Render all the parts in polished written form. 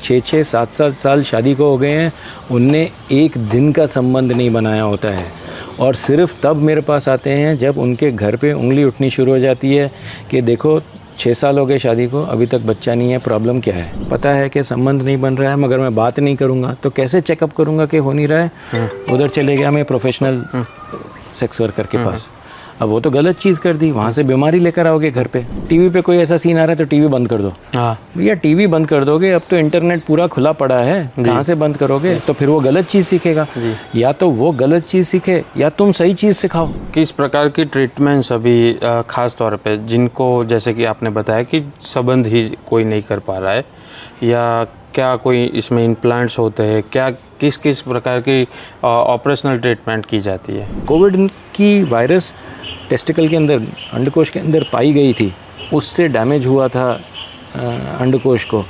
6-6, 7-7 साल शादी को हो गए हैं, उनने एक दिन का संबंध नहीं बनाया होता है, और सिर्फ तब मेरे पास आते हैं जब उनके घर पे उंगली उठनी शुरू हो जाती है कि देखो 6 साल हो गए शादी को, अभी तक बच्चा नहीं है, प्रॉब्लम क्या है। पता है कि संबंध नहीं बन रहा है, मगर मैं बात नहीं करूँगा तो कैसे चेकअप करूँगा कि हो नहीं रहा है। उधर चले गया मैं प्रोफेशनल सेक्स वर्कर के पास, अब वो तो गलत चीज़ कर दी, वहाँ से बीमारी लेकर आओगे घर पे। टीवी पे कोई ऐसा सीन आ रहा है तो टीवी बंद कर दो। हाँ भैया, टीवी बंद कर दोगे, अब तो इंटरनेट पूरा खुला पड़ा है, कहाँ से बंद करोगे। तो फिर वो गलत चीज़ सीखेगा, या तो वो गलत चीज़ सीखे या तुम सही चीज़ सिखाओ। किस प्रकार की ट्रीटमेंट्स अभी ख़ास तौर पे जिनको, जैसे कि आपने बताया कि संबंध ही कोई नहीं कर पा रहा है, या क्या कोई इसमें इम्प्लांट्स होते हैं, क्या किस किस प्रकार की ऑपरेशनल ट्रीटमेंट की जाती है। कोविड की वायरस टेस्टिकल के अंदर, अंडकोश के अंदर पाई गई थी, उससे डैमेज हुआ था अंडकोश को।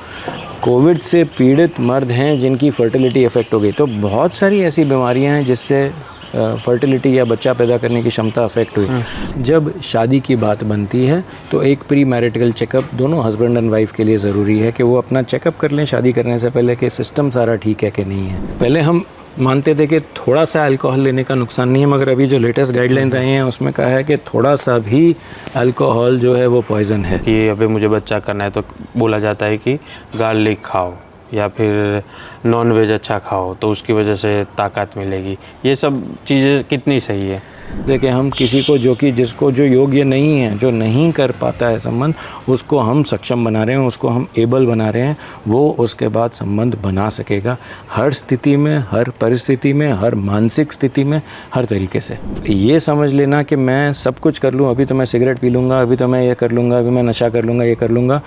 कोविड से पीड़ित मर्द हैं जिनकी फर्टिलिटी इफ़ेक्ट हो गई। तो बहुत सारी ऐसी बीमारियां हैं जिससे फर्टिलिटी या बच्चा पैदा करने की क्षमता अफेक्ट हुई। जब शादी की बात बनती है तो एक प्री मैरिटल चेकअप दोनों हस्बैंड एंड वाइफ के लिए ज़रूरी है कि वो अपना चेकअप कर लें शादी करने से पहले कि सिस्टम सारा ठीक है कि नहीं है। पहले हम मानते थे कि थोड़ा सा अल्कोहल लेने का नुकसान नहीं है, मगर अभी जो लेटेस्ट गाइडलाइंस आई हैं उसमें कहा है कि थोड़ा सा भी अल्कोहल जो है वो पॉइजन है। कि अभी मुझे बच्चा करना है तो बोला जाता है कि गार्लिक खाओ या फिर नॉन वेज अच्छा खाओ तो उसकी वजह से ताकत मिलेगी। ये सब चीज़ें कितनी सही है? देखिए, हम किसी को जिसको जो योग्य नहीं है, जो नहीं कर पाता है संबंध, उसको हम सक्षम बना रहे हैं, उसको हम एबल बना रहे हैं, वो उसके बाद संबंध बना सकेगा हर स्थिति में, हर परिस्थिति में, हर मानसिक स्थिति में, हर तरीके से। ये समझ लेना कि मैं सब कुछ कर लूँ, अभी तो मैं सिगरेट पी लूँगा, अभी तो मैं ये कर लूँगा, अभी मैं नशा कर लूँगा, ये कर लूँगा,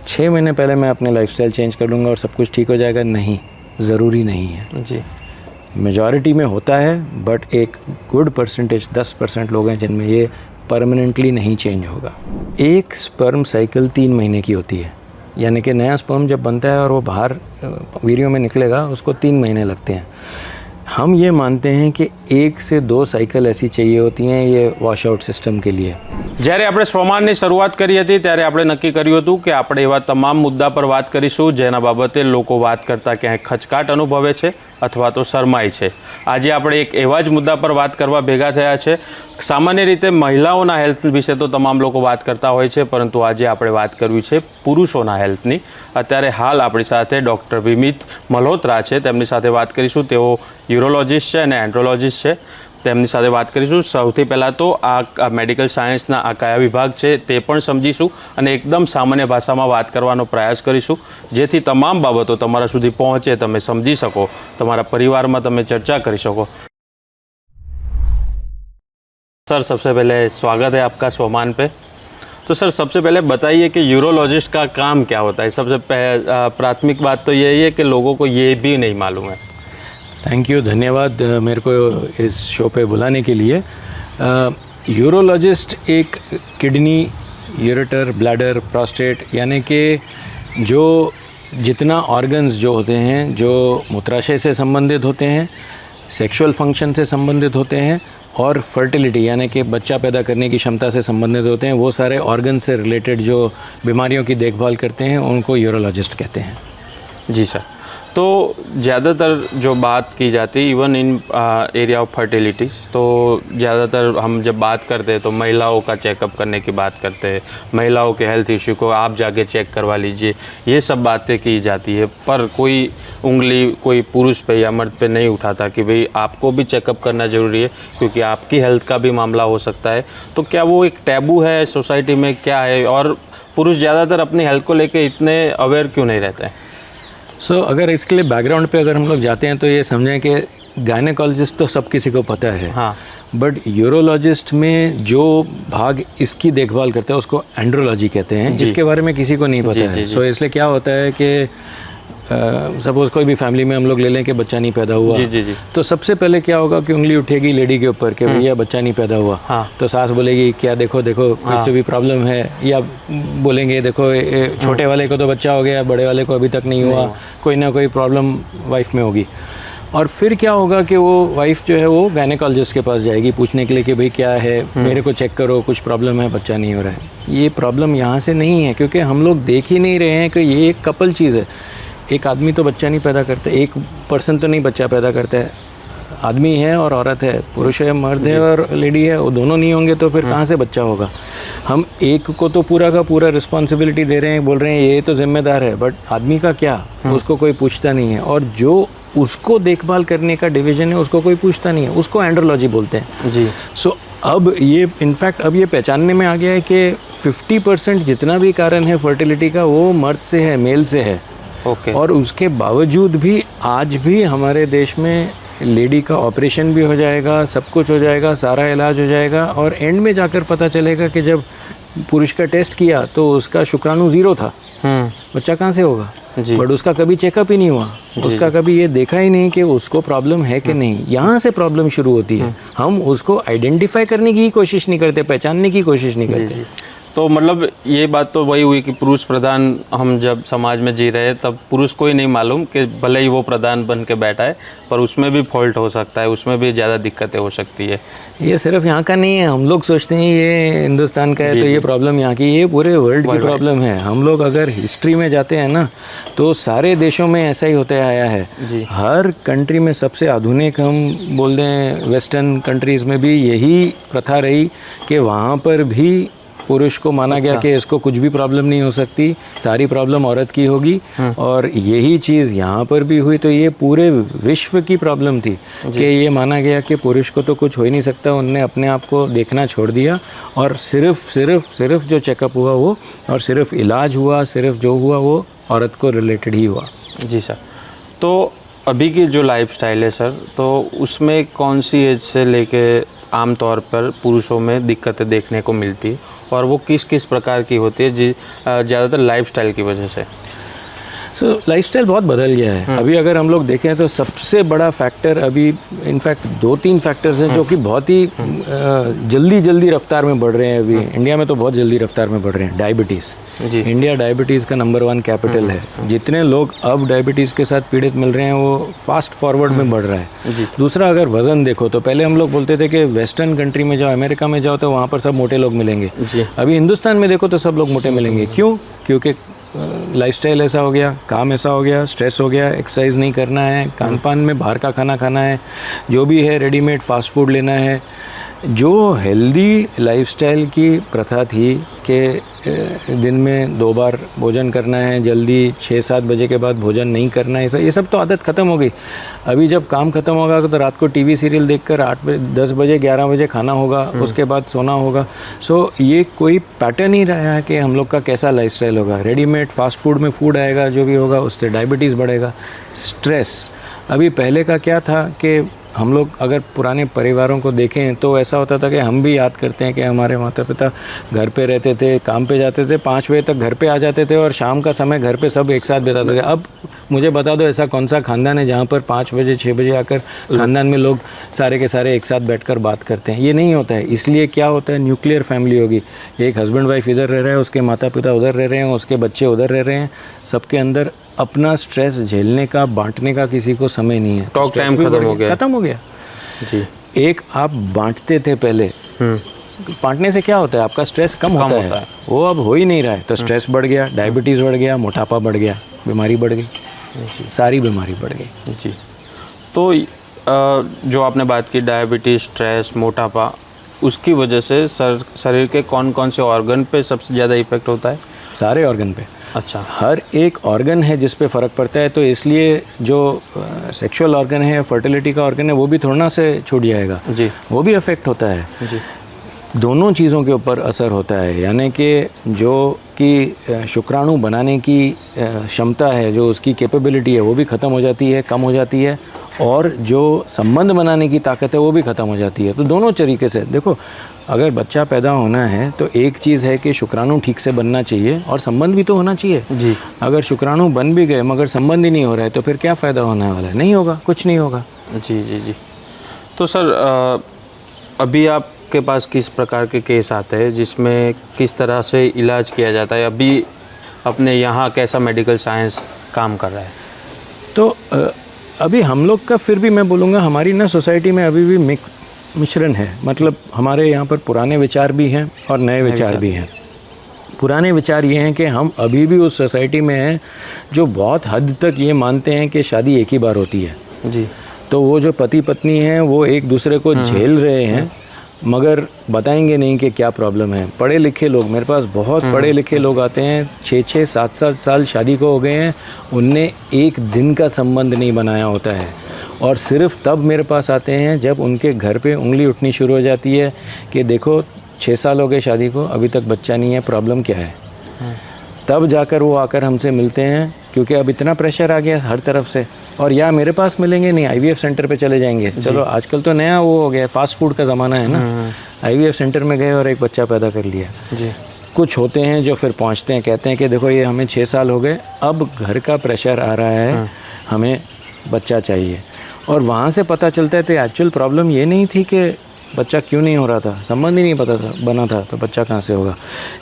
6 महीने पहले मैं अपने लाइफस्टाइल चेंज कर लूँगा और सब कुछ ठीक हो जाएगा, नहीं, ज़रूरी नहीं है जी। मेजॉरिटी में होता है, बट एक गुड परसेंटेज 10% लोग हैं जिनमें ये परमानेंटली नहीं चेंज होगा। एक स्पर्म साइकिल 3 महीने की होती है, यानी कि नया स्पर्म जब बनता है और वो बाहर वीर्यों में निकलेगा उसको 3 महीने लगते हैं। हम ये मानते हैं कि 1 से 2 साइकिल ऐसी चाहिए होती हैं ये वॉश आउट सिस्टम के लिए। જ્યારે આપણે સોમાનની શરૂઆત કરી હતી ત્યારે આપણે નક્કી કર્યું હતું કે આપણે એવા તમામ મુદ્દા પર વાત કરીશું જેના બાબતે લોકો વાત કરતા ક્યાંય ખચકાટ અનુભવે છે અથવા તો શરમાય છે। આજે આપણે એક એવા જ મુદ્દા પર વાત કરવા ભેગા થયા છે। સામાન્ય રીતે મહિલાઓના હેલ્થ વિશે તો તમામ લોકો વાત કરતા હોય છે, પરંતુ આજે આપણે વાત કરવી છે પુરુષોના હેલ્થની। અત્યારે હાલ આપણી સાથે ડૉક્ટર વિમિત મલ્હોત્રા છે, તેમની સાથે વાત કરીશું। તેઓ યુરોલોજિસ્ટ છે અને એન્ડ્રોલોજિસ્ટ છે, તેમની સાથે વાત કરીશું। સૌથી પહેલાં તો આ મેડિકલ સાયન્સના આ કયા વિભાગ છે તે પણ સમજીશું અને એકદમ સામાન્ય ભાષામાં વાત કરવાનો પ્રયાસ કરીશું, જેથી તમામ બાબતો તમારા સુધી પહોંચે, તમે સમજી શકો, તમારા પરિવારમાં તમે ચર્ચા કરી શકો। सर, सबसे पहले स्वागत है आपका सोमान पे। तो सर, सबसे पहले बताइए कि यूरोलॉजिस्ट का काम क्या होता है। सबसे प्राथमिक बात तो यही है कि लोगों को ये भी नहीं मालूम है। थैंक यू, धन्यवाद मेरे को इस शो पे बुलाने के लिए। यूरोलॉजिस्ट एक किडनी, यूरेटर, ब्लैडर, प्रोस्टेट, यानी कि जो जितना ऑर्गन्स जो होते हैं जो मूत्राशय से संबंधित होते हैं, सेक्सुअल फंक्शन से संबंधित होते हैं और फर्टिलिटी यानी कि बच्चा पैदा करने की क्षमता से संबंधित होते हैं, वो सारे ऑर्गन से रिलेटेड जो बीमारियों की देखभाल करते हैं उनको यूरोलॉजिस्ट कहते हैं। जी सर। तो ज़्यादातर जो बात की जाती है even in area of fertility, तो ज़्यादातर हम जब बात करते हैं तो महिलाओं का चेकअप करने की बात करते हैं, महिलाओं के हेल्थ इश्यू को आप जाके चेक करवा लीजिए, ये सब बातें की जाती है। पर कोई उंगली कोई पुरुष पे या मर्द पे नहीं उठाता कि भाई आपको भी चेकअप करना ज़रूरी है क्योंकि आपकी हेल्थ का भी मामला हो सकता है। तो क्या वो एक टैबू है सोसाइटी में, क्या है, और पुरुष ज़्यादातर अपनी हेल्थ को लेकर इतने अवेयर क्यों नहीं रहते हैं? अगर इसके लिए बैकग्राउंड पे अगर हम लोग जाते हैं तो ये समझें कि गायनेकोलॉजिस्ट तो सब किसी को पता है, हाँ, बट यूरोलॉजिस्ट में जो भाग इसकी देखभाल करता है उसको एंड्रोलॉजी कहते हैं, जिसके बारे में किसी को नहीं पता है। सो इसलिए क्या होता है कि सपोज़ कोई भी फैमिली में हम लोग ले लें कि बच्चा नहीं पैदा हुआ, तो सबसे पहले क्या होगा कि उंगली उठेगी लेडी के ऊपर कि भैया बच्चा नहीं पैदा हुआ। हाँ। तो सास बोलेगी क्या देखो देखो कुछ भी प्रॉब्लम है, या बोलेंगे देखो छोटे वाले को तो बच्चा हो गया, बड़े वाले को अभी तक नहीं हुआ, कोई ना कोई प्रॉब्लम वाइफ में होगी। और फिर क्या होगा कि वो वाइफ जो है वो गायनेकोलॉजिस्ट के पास जाएगी पूछने के लिए कि भाई क्या है, मेरे को चेक करो, कुछ प्रॉब्लम है, बच्चा नहीं हो रहा है। ये प्रॉब्लम यहाँ से नहीं है, क्योंकि हम लोग देख ही नहीं रहे हैं कि ये एक कपल चीज़ है। एक आदमी तो बच्चा नहीं पैदा करता, एक पर्सन तो नहीं बच्चा पैदा करता है, आदमी है और औरत है, पुरुष है मर्द है और लेडी है, वो दोनों नहीं होंगे तो फिर कहाँ से बच्चा होगा। हम एक को तो पूरा का पूरा रिस्पॉन्सिबिलिटी दे रहे हैं, बोल रहे हैं ये तो जिम्मेदार है, बट आदमी का क्या, उसको कोई पूछता नहीं है। और जो उसको देखभाल करने का डिवीज़न है उसको कोई पूछता नहीं है, उसको एंड्रोलॉजी बोलते हैं जी। सो अब ये इनफैक्ट अब ये पहचानने में आ गया है कि 50% जितना भी कारण है फर्टिलिटी का वो मर्द से है, मेल से है। ओके। और उसके बावजूद भी आज भी हमारे देश में लेडी का ऑपरेशन भी हो जाएगा, सब कुछ हो जाएगा, सारा इलाज हो जाएगा, और एंड में जाकर पता चलेगा कि जब पुरुष का टेस्ट किया तो उसका शुक्राणु 0 था, बच्चा कहाँ से होगा। बट उसका कभी चेकअप ही नहीं हुआ, उसका कभी ये देखा ही नहीं कि उसको प्रॉब्लम है कि नहीं। यहाँ से प्रॉब्लम शुरू होती है, हम उसको आइडेंटिफाई करने की कोशिश नहीं करते, पहचानने की कोशिश नहीं करते। तो मतलब ये बात तो वही हुई कि पुरुष प्रधान हम जब समाज में जी रहे हैं तब पुरुष को ही नहीं मालूम कि भले ही वो प्रधान बन के बैठा है पर उसमें भी फॉल्ट हो सकता है, उसमें भी ज़्यादा दिक्कतें हो सकती है। ये सिर्फ यहाँ का नहीं है, हम लोग सोचते हैं ये हिंदुस्तान का है तो ये प्रॉब्लम यहाँ की, ये पूरे वर्ल्ड की प्रॉब्लम है। हम लोग अगर हिस्ट्री में जाते हैं ना तो सारे देशों में ऐसा ही होते आया है। हर कंट्री में सबसे आधुनिक हम बोल दें वेस्टर्न कंट्रीज़ में भी यही प्रथा रही कि वहाँ पर भी पुरुष को माना गया कि इसको कुछ भी प्रॉब्लम नहीं हो सकती, सारी प्रॉब्लम औरत की होगी। और यही चीज़ यहाँ पर भी हुई तो ये पूरे विश्व की प्रॉब्लम थी कि ये माना गया कि पुरुष को तो कुछ हो ही नहीं सकता, उनने अपने आप को देखना छोड़ दिया और सिर्फ जो चेकअप हुआ वो, और सिर्फ इलाज हुआ, सिर्फ जो हुआ वो औरत को रिलेटेड ही हुआ। जी सर। तो अभी की जो लाइफस्टाइल है सर, तो उसमें कौन सी एज से लेके आम तौर पर पुरुषों में दिक्कतें देखने को मिलती है और वो किस किस प्रकार की होती है जी, ज़्यादातर लाइफस्टाइल की वजह से? लाइफस्टाइल बहुत बदल गया है। अभी अगर हम लोग देखें तो सबसे बड़ा फैक्टर अभी इनफैक्ट 2-3 फैक्टर्स हैं जो कि बहुत ही जल्दी रफ्तार में बढ़ रहे हैं। अभी इंडिया में तो बहुत जल्दी रफ्तार में बढ़ रहे हैं। डायबिटीज़, इंडिया डायबिटीज़ का नंबर 1 कैपिटल है। जितने लोग अब डायबिटीज़ के साथ पीड़ित मिल रहे हैं वो फास्ट फॉरवर्ड में बढ़ रहा है। दूसरा, अगर वज़न देखो तो पहले हम लोग बोलते थे कि वेस्टर्न कंट्री में जाओ, अमेरिका में जाओ तो वहाँ पर सब मोटे लोग मिलेंगे। अभी हिंदुस्तान में देखो तो सब लोग मोटे मिलेंगे। क्यों? क्योंकि लाइफस्टाइल ऐसा हो गया, काम ऐसा हो गया, स्ट्रेस हो गया, एक्सरसाइज नहीं करना है, खान पान में बाहर का खाना खाना है, जो भी है रेडीमेड फास्ट फूड लेना है। जो हेल्दी लाइफस्टाइल की प्रथा थी कि दिन में 2 बार भोजन करना है, जल्दी 6-7 बजे के बाद भोजन नहीं करना है, ये सब तो आदत ख़त्म हो गई। अभी जब काम ख़त्म होगा तो रात को टीवी सीरियल देखकर 10 बजे 11 बजे खाना होगा, उसके बाद सोना होगा। सो ये कोई पैटर्न ही रहा है कि हम लोग का कैसा लाइफस्टाइल होगा। रेडीमेड फास्ट फूड में फूड आएगा, जो भी होगा उससे डायबिटीज़ बढ़ेगा। स्ट्रेस, अभी पहले का क्या था कि हम लोग अगर पुराने परिवारों को देखें तो ऐसा होता था कि हम भी याद करते हैं कि हमारे माता पिता घर पे रहते थे, काम पे जाते थे, 5 बजे तक घर पे आ जाते थे और शाम का समय घर पे सब एक साथ बिताते थे। अब मुझे बता दो ऐसा कौन सा खानदान है जहाँ पर 5 बजे 6 बजे आकर खानदान में लोग सारे के सारे एक साथ बैठकर बात करते हैं? ये नहीं होता है। इसलिए क्या होता है, न्यूक्लियर फैमिली होगी, एक हस्बैंड वाइफ इधर रह रहा है, उसके माता पिता उधर रह रहे हैं, उसके बच्चे उधर रह रहे हैं, सबके अंदर अपना स्ट्रेस झेलने का, बांटने का किसी को समय नहीं है। टॉक टाइम खत्म हो गया जी। एक आप बांटते थे पहले, बांटने से क्या होता है, आपका स्ट्रेस कम होता है। वो अब हो ही नहीं रहा है तो स्ट्रेस बढ़ गया, डायबिटीज़ बढ़ गया, मोटापा बढ़ गया, बीमारी बढ़ गई, सारी बीमारी बढ़ गई जी। तो जो आपने बात की डायबिटीज़, स्ट्रेस, मोटापा, उसकी वजह से शरीर के कौन कौन से ऑर्गन पे सबसे ज़्यादा इफेक्ट होता है? सारे ऑर्गन पे। अच्छा, हर एक ऑर्गन है जिस पे फ़र्क पड़ता है। तो इसलिए जो सेक्सुअल ऑर्गन है, फर्टिलिटी का ऑर्गन है, वो भी थोड़ा से छूट जाएगा जी, वो भी अफेक्ट होता है जी। दोनों चीज़ों के ऊपर असर होता है, यानी कि जो कि शुक्राणु बनाने की क्षमता है, जो उसकी कैपेबिलिटी है वो भी ख़त्म हो जाती है, कम हो जाती है, और जो संबंध बनाने की ताकत है वो भी ख़त्म हो जाती है। तो दोनों तरीके से देखो, अगर बच्चा पैदा होना है तो एक चीज़ है कि शुक्राणु ठीक से बनना चाहिए और संबंध भी तो होना चाहिए जी। अगर शुक्राणु बन भी गए मगर संबंध ही नहीं हो रहा है तो फिर क्या फ़ायदा होने वाला है? नहीं होगा, कुछ नहीं होगा। जी जी जी। तो सर अभी आपके पास किस प्रकार के केस आते हैं जिसमें किस तरह से इलाज किया जाता है? अभी अपने यहाँ कैसा मेडिकल साइंस काम कर रहा है? तो अभी हम लोग का, फिर भी मैं बोलूँगा हमारी ना सोसाइटी में अभी भी मिश्रण है। मतलब हमारे यहाँ पर पुराने विचार भी हैं और नए विचार भी हैं। पुराने विचार ये हैं कि हम अभी भी उस सोसाइटी में हैं जो बहुत हद तक ये मानते हैं कि शादी एक ही बार होती है जी। तो वो जो पति पत्नी हैं वो एक दूसरे को झेल रहे हैं मगर बताएंगे नहीं कि क्या प्रॉब्लम है। पढ़े लिखे लोग, मेरे पास बहुत पढ़े लिखे लोग आते हैं, 6-6, 7-7 साल शादी को हो गए हैं, उनने एक दिन का संबंध नहीं बनाया होता है और सिर्फ तब मेरे पास आते हैं जब उनके घर पे उंगली उठनी शुरू हो जाती है कि देखो 6 साल हो गए शादी को, अभी तक बच्चा नहीं है, प्रॉब्लम क्या है। तब जाकर वो आकर हमसे मिलते हैं क्योंकि अब इतना प्रेशर आ गया हर तरफ से। और या मेरे पास मिलेंगे नहीं, IVF सेंटर पे चले जाएंगे। चलो आजकल तो नया वो हो गया, फास्ट फूड का ज़माना है ना। IVF सेंटर में गए और एक बच्चा पैदा कर लिया जी। कुछ होते हैं जो फिर पहुंचते हैं, कहते हैं कि देखो ये हमें 6 साल हो गए, अब घर का प्रेशर आ रहा है, हमें बच्चा चाहिए। और वहाँ से पता चलता है तो एक्चुअल प्रॉब्लम ये नहीं थी कि बच्चा क्यों नहीं हो रहा था, संबंध ही नहीं पता था बना था, तो बच्चा कहाँ से होगा।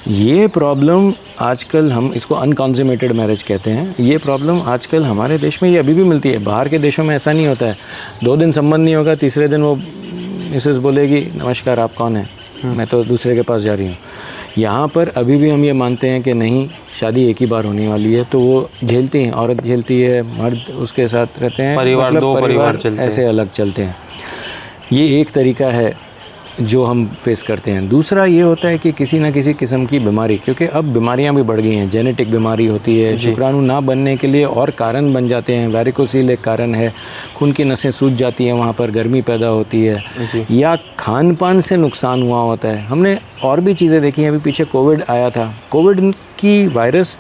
ये प्रॉब्लम आजकल, हम इसको अनकॉन्ज्यूमेटेड मैरिज कहते हैं, ये प्रॉब्लम आजकल हमारे देश में ये अभी भी मिलती है। बाहर के देशों में ऐसा नहीं होता है, 2 दिन संबंध नहीं होगा, तीसरे दिन वो मिसेस बोलेगी नमस्कार आप कौन है, मैं तो दूसरे के पास जा रही हूँ। यहाँ पर अभी भी हम ये मानते हैं कि नहीं, शादी एक ही बार होने वाली है, तो वो झेलती हैं, औरत झेलती है, मर्द उसके साथ रहते हैं, परिवार, मतलब दो परिवार चलते हैं, ऐसे अलग चलते हैं। ये एक तरीका है जो हम फेस करते हैं। दूसरा ये होता है कि किसी न किसी किस्म की बीमारी, क्योंकि अब बीमारियां भी बढ़ गई हैं, जेनेटिक बीमारी होती है, शुक्राणु ना बनने के लिए और कारण बन जाते हैं। वैरिकोसील एक कारण है, खून की नसें सूज जाती हैं, वहाँ पर गर्मी पैदा होती है, या खान पान से नुकसान हुआ होता है। हमने और भी चीज़ें देखी हैं, अभी पीछे कोविड आया था, कोविड की वायरस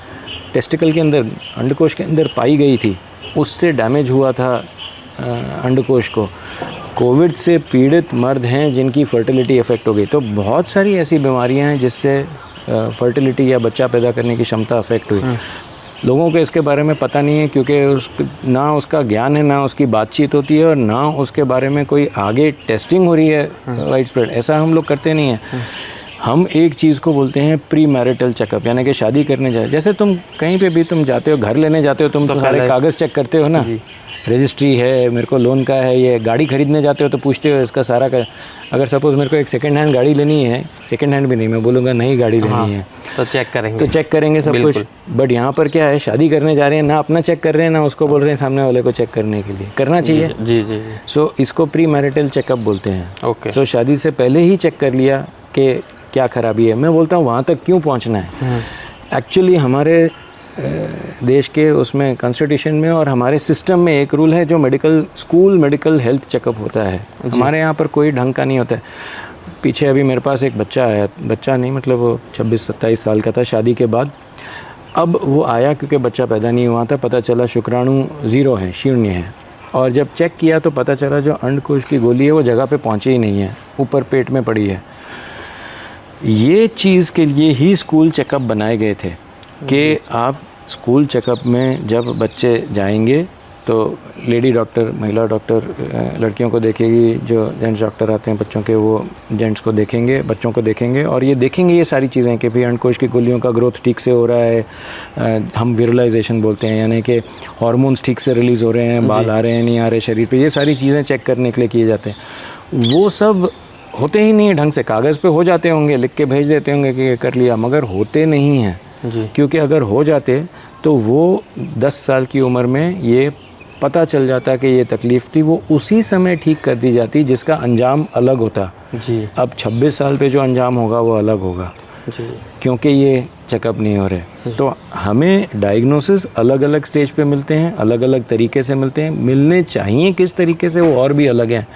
टेस्टिकल के अंदर, अंडकोश के अंदर पाई गई थी, उससे डैमेज हुआ था अंडकोश को। कोविड से पीड़ित मर्द हैं जिनकी फर्टिलिटी इफ़ेक्ट हो गई। तो बहुत सारी ऐसी बीमारियां हैं जिससे फर्टिलिटी या बच्चा पैदा करने की क्षमता अफेक्ट हुई। लोगों को इसके बारे में पता नहीं है क्योंकि ना उसका ज्ञान है, ना उसकी बातचीत होती है और ना उसके बारे में कोई आगे टेस्टिंग हो रही है वाइड स्प्रेड। ऐसा हम लोग करते नहीं हैं। हम एक चीज़ को बोलते हैं प्री मैरिटल चेकअप, यानी कि शादी करने जाए, जैसे तुम कहीं पे भी तुम जाते हो, घर लेने जाते हो, तुम तो सारे कागज़ चेक करते हो ना, रजिस्ट्री है, मेरे को लोन का है, ये गाड़ी खरीदने जाते हो तो पूछते हो इसका सारा का। अगर सपोज़ मेरे को एक सेकंड हैंड गाड़ी लेनी है, सेकंड हैंड भी नहीं, मैं बोलूँगा नई गाड़ी लेनी है, तो चेक करेंगे सब कुछ। बट यहाँ पर क्या है, शादी करने जा रहे हैं, ना अपना चेक कर रहे हैं, ना उसको बोल रहे हैं सामने वाले को चेक करने के लिए, करना चाहिए। जी। सो इसको प्री मैरिटल चेकअप बोलते हैं। ओके। सो शादी से पहले ही चेक कर लिया कि क्या खराबी है। मैं बोलता हूँ वहाँ तक क्यों पहुँचना है। एक्चुअली हमारे देश के उसमें कॉन्स्टिट्यूशन में और हमारे सिस्टम में एक रूल है जो मेडिकल हेल्थ चेकअप होता है। हमारे यहाँ पर कोई ढंग का नहीं होता है। पीछे अभी मेरे पास एक बच्चा आया, बच्चा नहीं मतलब वो 26-27 साल का था शादी के बाद। अब वो आया क्योंकि बच्चा पैदा नहीं हुआ था, पता चला शुक्राणु 0 है, शून्य है। और जब चेक किया तो पता चला जो अंडकोश की गोली है वो जगह पे पहुँची ही नहीं है, ऊपर पेट में पड़ी है। ये चीज़ के लिए ही स्कूल चेकअप बनाए गए थे कि आप स्कूल चेकअप में जब बच्चे जाएंगे तो लेडी डॉक्टर, महिला डॉक्टर लड़कियों को देखेगी, जो जेंट्स डॉक्टर आते हैं बच्चों के वो जेंट्स को देखेंगे, बच्चों को देखेंगे और ये देखेंगे ये सारी चीज़ें कि भाई अंडकोश की गोलियों का ग्रोथ ठीक से हो रहा है, हम विरलाइजेशन बोलते हैं, यानी कि हार्मोन्स ठीक से रिलीज़ हो रहे हैं, बाल आ रहे हैं नहीं आ रहे शरीर पे, ये सारी चीज़ें चेक करने के लिए किए जाते हैं। वो सब होते ही नहीं है ढंग से, कागज़ पे हो जाते होंगे, लिख के भेज देते होंगे कि ये कर लिया, मगर होते नहीं हैं। क्योंकि अगर हो जाते तो वो 10 साल की उम्र में ये पता चल जाता कि ये तकलीफ़ थी, वो उसी समय ठीक कर दी जाती जिसका अंजाम अलग होता जी। अब 26 साल पे जो अंजाम होगा वो अलग होगा जी। क्योंकि ये चेकअप नहीं हो रहे। तो हमें डायग्नोसिस अलग अलग स्टेज पे मिलते हैं, अलग अलग तरीके से मिलते हैं, मिलने चाहिए किस तरीके से वो और भी अलग हैं,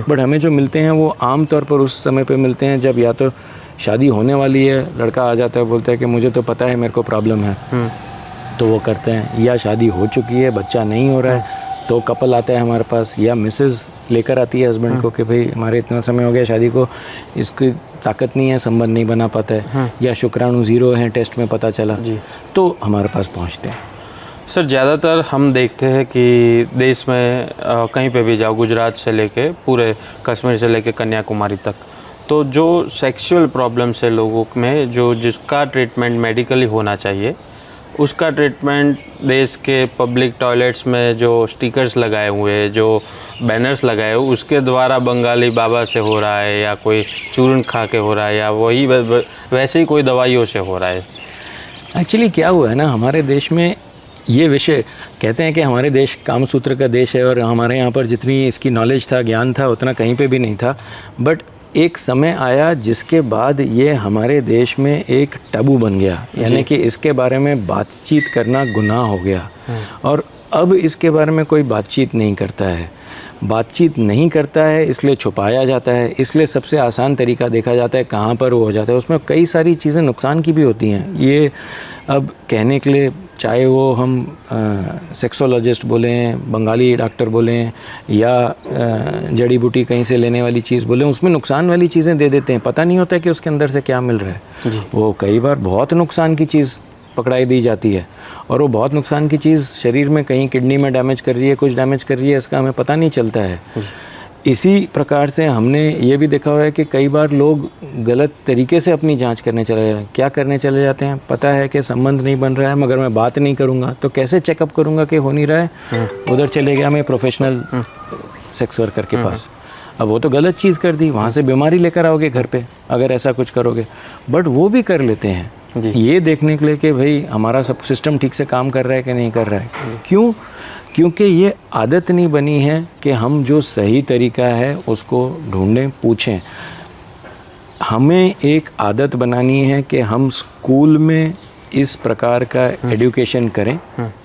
बट हमें जो मिलते हैं वो आम तौर पर उस समय पे मिलते हैं जब या तो शादी होने वाली है, लड़का आ जाता है बोलता है कि मुझे तो पता है मेरे को प्रॉब्लम है, तो वो करते हैं, या शादी हो चुकी है बच्चा नहीं हो रहा है तो कपल आता है हमारे पास, या मिसेस लेकर आती है हस्बैंड को कि भाई हमारे इतना समय हो गया शादी को, इसकी ताकत नहीं है, संबंध नहीं बना पाता है, या शुक्राणु 0 है टेस्ट में पता चला जी, तो हमारे पास पहुंचते हैं। सर ज़्यादातर हम देखते हैं कि देश में कहीं पे भी जाओ, गुजरात से लेके पूरे कश्मीर से लेके कन्याकुमारी तक, तो जो सेक्सुअल प्रॉब्लम्स है लोगों में, जिसका ट्रीटमेंट मेडिकली होना चाहिए, उसका ट्रीटमेंट देश के पब्लिक टॉयलेट्स में जो स्टिकर्स लगाए हुए हैं, जो बैनर्स लगाए हुए, उसके द्वारा बंगाली बाबा से हो रहा है, या कोई चूर्ण खा के हो रहा है, या वही वैसे ही कोई दवाइयों से हो रहा है। एक्चुअली क्या हुआ है ना, हमारे देश में ये विषय कहते हैं कि हमारे देश कामसूत्र का देश है और हमारे यहाँ पर जितनी इसकी नॉलेज था, ज्ञान था, उतना कहीं पे भी नहीं था। बट एक समय आया जिसके बाद ये हमारे देश में एक टैबू बन गया, यानी कि इसके बारे में बातचीत करना गुनाह हो गया। और अब इसके बारे में कोई बातचीत नहीं करता है, बातचीत नहीं करता है, इसलिए छुपाया जाता है। इसलिए सबसे आसान तरीका देखा जाता है कहाँ पर वो हो जाता है। उसमें कई सारी चीज़ें नुकसान की भी होती हैं। ये अब कहने के लिए, चाहे वो हम सेक्सोलॉजिस्ट बोलें, बंगाली डॉक्टर बोलें, या जड़ी बूटी कहीं से लेने वाली चीज़ बोलें, उसमें नुकसान वाली चीज़ें दे देते हैं। पता नहीं होता कि उसके अंदर से क्या मिल रहा है। वो कई बार बहुत नुकसान की चीज़ पकड़ाई दी जाती है, और वो बहुत नुकसान की चीज़ शरीर में कहीं किडनी में डैमेज कर रही है, कुछ डैमेज कर रही है, इसका हमें पता नहीं चलता है। इसी प्रकार से हमने ये भी देखा हुआ है कि कई बार लोग गलत तरीके से अपनी जांच करने चले जाते हैं। क्या करने चले जाते हैं? पता है कि संबंध नहीं बन रहा है, मगर मैं बात नहीं करूँगा तो कैसे चेकअप करूँगा कि हो नहीं रहा है। उधर चले गया मैं प्रोफेशनल सेक्स वर्कर के पास। अब वो तो गलत चीज़ कर दी, वहाँ से बीमारी लेकर आओगे घर पे अगर ऐसा कुछ करोगे। बट वो भी कर लेते हैं ये देखने के लिए कि भाई हमारा सब सिस्टम ठीक से काम कर रहा है कि नहीं कर रहा है। क्यों? क्योंकि ये आदत नहीं बनी है कि हम जो सही तरीका है उसको ढूंढें, पूछें। हमें एक आदत बनानी है कि हम स्कूल में इस प्रकार का एजुकेशन करें।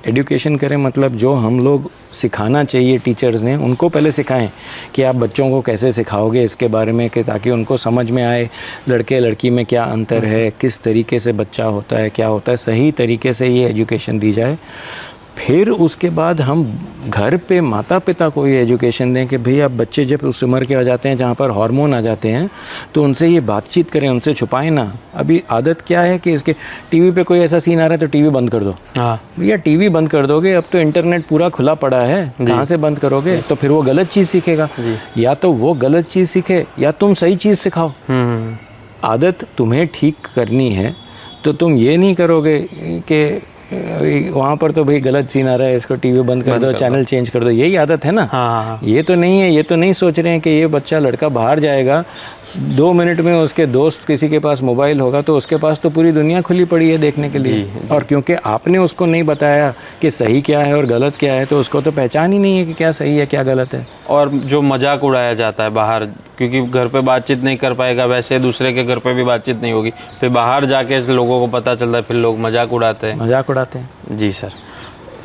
एजुकेशन करें मतलब जो हम लोग सिखाना चाहिए टीचर्स ने, उनको पहले सिखाएं कि आप बच्चों को कैसे सिखाओगे इसके बारे में, कि ताकि उनको समझ में आए लड़के लड़की में क्या अंतर है, किस तरीके से बच्चा होता है, क्या होता है। सही तरीके से ये एजुकेशन दी जाए। फिर उसके बाद हम घर पे माता पिता को ये एजुकेशन दें कि भाई अब बच्चे जब उस उम्र के आ जाते हैं जहाँ पर हार्मोन आ जाते हैं, तो उनसे ये बातचीत करें, उनसे छुपाएं ना। अभी आदत क्या है कि इसके टीवी पे कोई ऐसा सीन आ रहा है तो टीवी बंद कर दो। भैया टीवी बंद कर दोगे, अब तो इंटरनेट पूरा खुला पड़ा है, कहाँ से बंद करोगे? तो फिर वो गलत चीज़ सीखेगा। या तो वो गलत चीज़ सीखे या तुम सही चीज़ सिखाओ। आदत तुम्हें ठीक करनी है तो तुम ये नहीं करोगे कि वहाँ पर तो भाई गलत सीन आ रहा है, इसको टीवी बंद कर दो, चैनल चेंज कर दो। यही आदत है ना। ये तो नहीं है। ये तो नहीं सोच रहे हैं कि ये बच्चा लड़का बाहर जाएगा, 2 मिनट में उसके दोस्त किसी के पास मोबाइल होगा तो उसके पास तो पूरी दुनिया खुली पड़ी है देखने के लिए। और क्योंकि आपने उसको नहीं बताया कि सही क्या है और गलत क्या है, तो उसको तो पहचान ही नहीं है कि क्या सही है क्या गलत है। और जो मजाक उड़ाया जाता है बाहर, क्योंकि घर पे बातचीत नहीं कर पाएगा, वैसे दूसरे के घर पे भी बातचीत नहीं होगी, फिर बाहर जाके लोगों को पता चलता है, फिर लोग मजाक उड़ाते हैं। जी सर,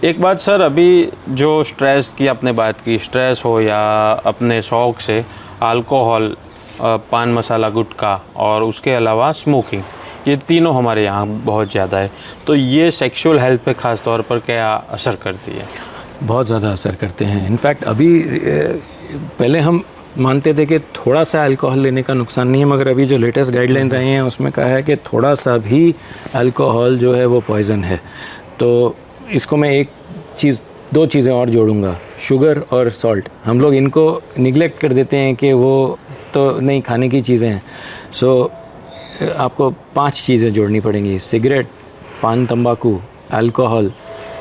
एक बात सर, अभी जो स्ट्रेस की आपने बात की, स्ट्रेस हो या अपने शौक़ से, अल्कोहल, पान मसाला गुटखा और उसके अलावा स्मोकिंग, ये तीनों हमारे यहाँ बहुत ज़्यादा है। तो ये सेक्सुअल हेल्थ पे ख़ास तौर पर क्या असर करती है? बहुत ज़्यादा असर करते हैं। इनफैक्ट अभी पहले हम मानते थे कि थोड़ा सा अल्कोहल लेने का नुकसान नहीं है, मगर अभी जो लेटेस्ट गाइडलाइंस आई हैं उसमें कहा है कि थोड़ा सा भी अल्कोहल जो है वो पॉइज़न है। तो इसको मैं एक चीज़, 2 चीज़ें और जोड़ूंगा, शुगर और सॉल्ट। हम लोग इनको निगलेक्ट कर देते हैं कि वो तो नहीं खाने की चीज़ें हैं। सो आपको 5 चीज़ें जोड़नी पड़ेंगी: सिगरेट, पान तंबाकू, अल्कोहल,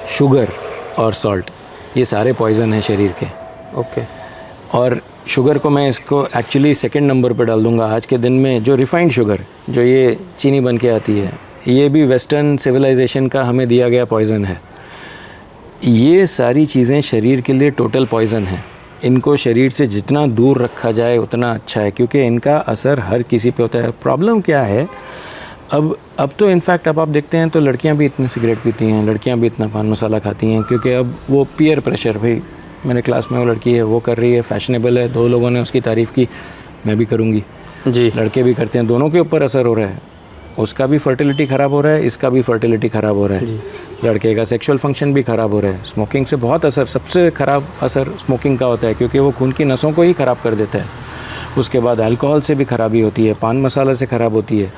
शुगर और सॉल्ट। ये सारे पॉइज़न हैं शरीर के। ओके। और शुगर को मैं इसको एक्चुअली सेकंड नंबर पर डाल दूंगा। आज के दिन में जो रिफाइंड शुगर, जो ये चीनी बन के आती है, ये भी वेस्टर्न सिविलाइजेशन का हमें दिया गया पॉइज़न है। ये सारी चीज़ें शरीर के लिए टोटल पॉइज़न है। इनको शरीर से जितना दूर रखा जाए उतना अच्छा है, क्योंकि इनका असर हर किसी पे होता है। प्रॉब्लम क्या है, अब तो इनफैक्ट अब आप देखते हैं तो लड़कियां भी इतनी सिगरेट पीती हैं, लड़कियां भी इतना पान मसाला खाती हैं, क्योंकि अब वो पीयर प्रेशर, भाई मेरे क्लास में वो लड़की है, वो कर रही है, फैशनेबल है, 2 लोगों ने उसकी तारीफ़ की, मैं भी करूँगी। जी, लड़के भी करते हैं, दोनों के ऊपर असर हो रहा है। उसका भी फर्टिलिटी ख़राब हो रहा है, इसका भी फर्टिलिटी ख़राब हो रहा है, लड़के का सेक्सुअल फंक्शन भी ख़राब हो रहा है। स्मोकिंग से बहुत असर, सबसे ख़राब असर स्मोकिंग का होता है, क्योंकि वो खून की नसों को ही ख़राब कर देता है। उसके बाद अल्कोहल से भी ख़राबी होती है, पान मसाला से ख़राब होती है,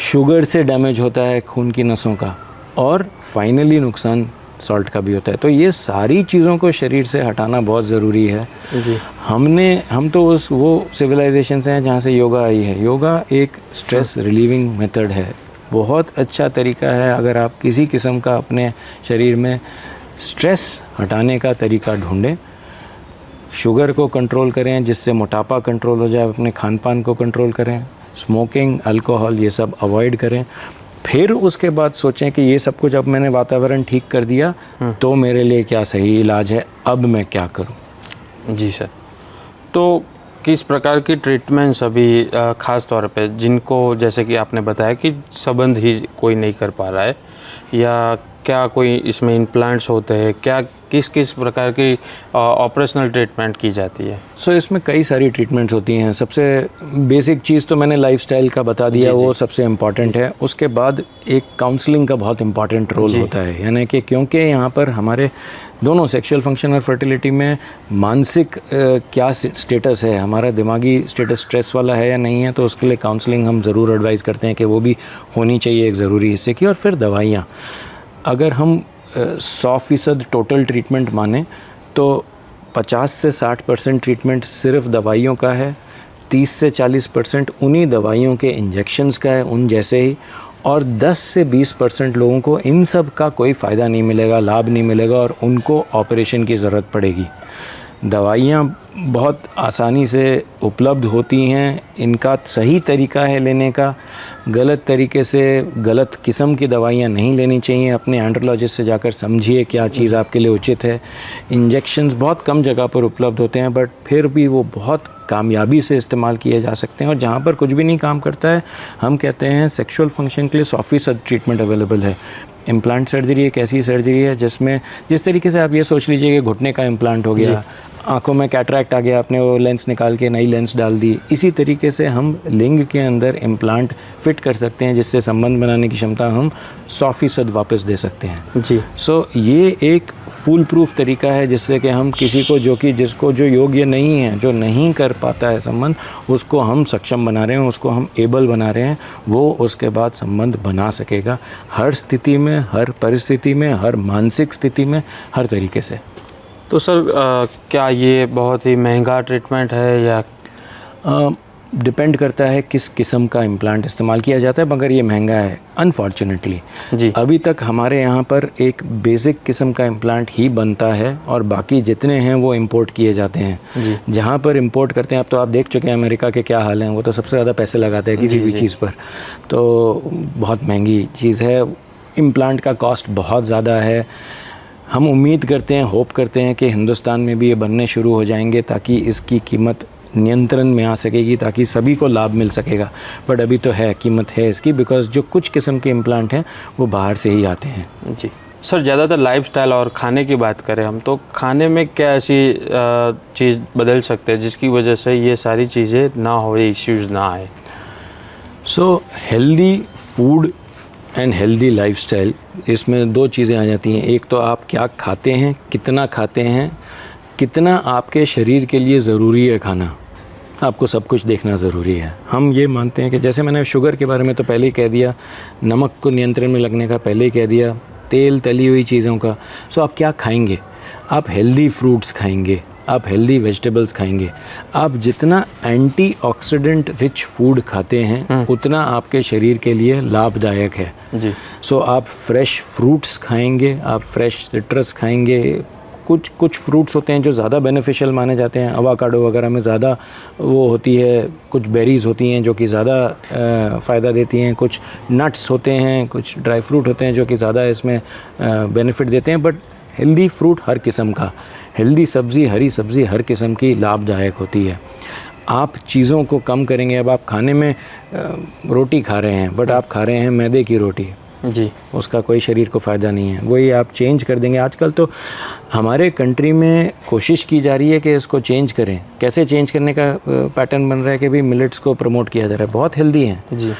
शुगर से डैमेज होता है खून की नसों का, और फाइनली नुकसान सॉल्ट का भी होता है। तो ये सारी चीज़ों को शरीर से हटाना बहुत ज़रूरी है। जी, हम तो वो सिविलाइजेशन से हैं जहाँ से योगा आई है। योगा एक स्ट्रेस रिलीविंग मेथड है, बहुत अच्छा तरीका है। अगर आप किसी किस्म का अपने शरीर में स्ट्रेस हटाने का तरीका ढूंढें, शुगर को कंट्रोल करें जिससे मोटापा कंट्रोल हो जाए, अपने खान पान को कंट्रोल करें, स्मोकिंग, अल्कोहल ये सब अवॉइड करें, फिर उसके बाद सोचें कि ये सब कुछ अब मैंने वातावरण ठीक कर दिया तो मेरे लिए क्या सही इलाज है, अब मैं क्या करूं। जी सर, तो किस प्रकार की ट्रीटमेंट्स अभी ख़ास तौर पे जिनको जैसे कि आपने बताया कि संबंध ही कोई नहीं कर पा रहा है, या क्या कोई इसमें इम्प्लांट्स होते हैं, क्या किस किस प्रकार की ऑपरेशनल ट्रीटमेंट की जाती है? सो इसमें कई सारी ट्रीटमेंट्स होती हैं। सबसे बेसिक चीज़ तो मैंने लाइफस्टाइल का बता दिया, वो सबसे इम्पॉर्टेंट है। उसके बाद एक काउंसलिंग का बहुत इम्पॉर्टेंट रोल होता है, यानी कि क्योंकि यहाँ पर हमारे दोनों सेक्सुअल फंक्शन और फर्टिलिटी में मानसिक क्या स्टेटस है, हमारा दिमागी स्टेटस स्ट्रेस वाला है या नहीं है, तो उसके लिए काउंसलिंग हम ज़रूर एडवाइस करते हैं कि वो भी होनी चाहिए एक ज़रूरी हिस्से की। और फिर दवाइयाँ, अगर हम 100% टोटल ट्रीटमेंट माने तो 50 से 60% ट्रीटमेंट सिर्फ दवाइयों का है, 30 से 40% उन्हीं दवाइयों के इंजेक्शन्स का है उन जैसे ही, और 10 से 20% लोगों को इन सब का कोई फ़ायदा नहीं मिलेगा, लाभ नहीं मिलेगा और उनको ऑपरेशन की ज़रूरत पड़ेगी। दवाइयाँ बहुत आसानी से उपलब्ध होती हैं, इनका सही तरीका है लेने का। गलत तरीके से गलत किस्म की दवाइयाँ नहीं लेनी चाहिए। अपने एंड्रोलॉजिस्ट से जाकर समझिए क्या चीज़ आपके लिए उचित है। इंजेक्शन्स बहुत कम जगह पर उपलब्ध होते हैं, बट फिर भी वो बहुत कामयाबी से इस्तेमाल किए जा सकते हैं। और जहाँ पर कुछ भी नहीं काम करता है, हम कहते हैं सेक्सुअल फंक्शन के लिए 100% ट्रीटमेंट अवेलेबल है। इम्प्लांट सर्जरी एक ऐसी सर्जरी है जिसमें जिस तरीके से आप ये सोच लीजिए कि घुटने का इम्प्लांट हो गया, आंखों में कैटरैक्ट आ गया, आपने वो लेंस निकाल के नई लेंस डाल दी, इसी तरीके से हम लिंग के अंदर इम्प्लांट फिट कर सकते हैं जिससे संबंध बनाने की क्षमता हम 100% वापस दे सकते हैं। जी। सो ये एक फुल प्रूफ तरीका है जिससे कि हम किसी को जिसको जो योग्य नहीं है, जो नहीं कर पाता है संबंध, उसको हम सक्षम बना रहे हैं, उसको हम एबल बना रहे हैं, वो उसके बाद संबंध बना सकेगा हर स्थिति में, हर परिस्थिति में, हर मानसिक स्थिति में, हर तरीके से। तो सर क्या ये बहुत ही महंगा ट्रीटमेंट है या? डिपेंड करता है किस किस्म का इम्प्लांट इस्तेमाल किया जाता है, मगर ये महंगा है अनफॉर्चुनेटली। जी। अभी तक हमारे यहाँ पर एक बेसिक किस्म का इम्प्लांट ही बनता है और बाकी जितने हैं वो इंपोर्ट किए जाते हैं। जी। जहाँ पर इंपोर्ट करते हैं, अब तो आप देख चुके हैं अमेरिका के क्या हाल हैं, वो तो सबसे ज़्यादा पैसे लगाते हैं किसी भी चीज़ पर, तो बहुत महंगी चीज़ है। इम्प्लांट का कॉस्ट बहुत ज़्यादा है। हम उम्मीद करते हैं, होप करते हैं कि हिंदुस्तान में भी ये बनने शुरू हो जाएंगे ताकि इसकी कीमत नियंत्रण में आ सकेगी, ताकि सभी को लाभ मिल सकेगा। बट अभी तो है, कीमत है इसकी, बिकॉज़ जो कुछ किस्म के इम्प्लांट हैं वो बाहर से ही आते हैं। जी सर, ज़्यादातर लाइफस्टाइल और खाने की बात करें हम, तो खाने में क्या ऐसी चीज़ बदल सकते हैं जिसकी वजह से ये सारी चीज़ें ना हो, ये इश्यूज़ ना आए? So healthy food and healthy lifestyle, इसमें दो चीज़ें आ जाती हैं। एक तो आप क्या खाते हैं, कितना खाते हैं, कितना आपके शरीर के लिए ज़रूरी है खाना, आपको सब कुछ देखना ज़रूरी है। हम ये मानते हैं कि जैसे मैंने शुगर के बारे में तो पहले ही कह दिया, नमक को नियंत्रण में लगने का पहले ही कह दिया, तेल तली हुई चीज़ों का। सो आप क्या खाएंगे? आप हेल्दी फ्रूट्स खाएंगे, आप हेल्दी वेजिटेबल्स खाएंगे। आप जितना एंटीऑक्सीडेंट रिच फूड खाते हैं उतना आपके शरीर के लिए लाभदायक है। जी। सो आप फ्रेश फ्रूट्स खाएंगे, आप फ्रेश सिट्रस खाएंगे। कुछ फ्रूट्स होते हैं जो ज़्यादा बेनिफिशियल माने जाते हैं, अवाकाडो वगैरह में ज़्यादा वो होती है, कुछ बेरीज़ होती हैं जो कि ज़्यादा फ़ायदा देती हैं, कुछ नट्स होते हैं, कुछ ड्राई फ्रूट होते हैं जो कि ज़्यादा इसमें बेनिफिट देते हैं। बट हेल्दी फ्रूट हर किस्म का, हेल्दी सब्ज़ी, हरी सब्ज़ी हर किस्म की लाभदायक होती है। आप चीज़ों को कम करेंगे। अब आप खाने में रोटी खा रहे हैं, बट आप खा रहे हैं मैदे की रोटी, जी, उसका कोई शरीर को फ़ायदा नहीं है। वही आप चेंज कर देंगे। आजकल तो हमारे कंट्री में कोशिश की जा रही है कि इसको चेंज करें। कैसे चेंज करने का पैटर्न बन रहा है कि भी मिलेट्स को प्रमोट किया जा रहा है, बहुत हेल्दी हैं जी।